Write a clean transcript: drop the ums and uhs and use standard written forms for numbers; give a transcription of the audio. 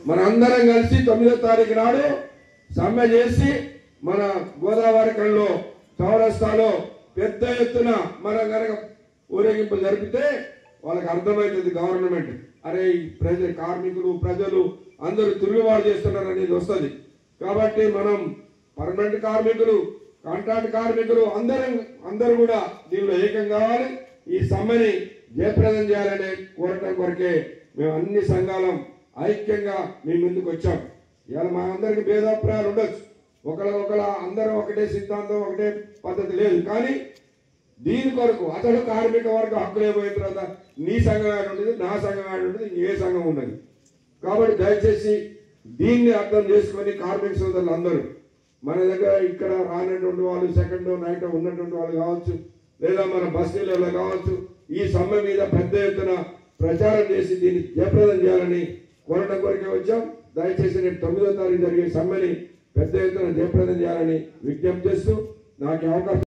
మన అందరం కలిసి 9వ తారీఖు నాడు సమ్మె చేసి మన గోదావరి కళ్ళలో చౌరస్తాలో పెద్ద ఎత్తున మన గనక ఊరేగింపు జరిపితే వాళ్ళకి అర్థమవుతుంది గవర్నమెంట్ అరే ప్రజలు కార్మికులు ప్రజలు అందరూ తిరుగుబాటు చేస్తున్నారు అనేది వస్తుంది. కాబట్టి మనం పర్మనెంట్ కార్మికులు కాంట్రాక్ట్ కార్మికులు అందరూ కూడా దీనిలో ఏకం కావాలి. ఈ సమ్మెని జయప్రదం చేయాలనే కోరటం కొరకే మేము అన్ని సంఘాలం ఐక్యంగా మీ ముందుకు వచ్చాం. ఇవాళ మా అందరికి భేదాభిప్రాయాలు ఉండొచ్చు, ఒకళ్ళ అందరం ఒకటే సిద్ధాంతం ఒకటే పద్ధతి లేదు. కానీ దీని కొరకు అతడు కార్మిక వర్గ హక్కులే పోయిన తర్వాత నీ సంఘం ఆడి ఉంటుంది, నా సంఘం ఆడి ఉంటుంది, ఏ సంఘం ఉన్నది. కాబట్టి దయచేసి దీన్ని అర్థం చేసుకొని కార్మిక సోదరులు అందరూ మన దగ్గర ఇక్కడ రానటువంటి వాళ్ళు సెకండ్ నైట్ ఉన్నటువంటి వాళ్ళు కావచ్చు, లేదా మన బస్తీలలో కావచ్చు, ఈ సమ్మె మీద పెద్ద ఎత్తున ప్రచారం చేసి దీన్ని జయప్రదం చేయాలని కోరటం కొరకే వచ్చాం. దయచేసి రేపు 9వ తారీఖు జరిగే సమ్మెని పెద్ద ఎత్తున జయప్రదం చేయాలని విజ్ఞప్తి చేస్తూ నాకు అవకాశం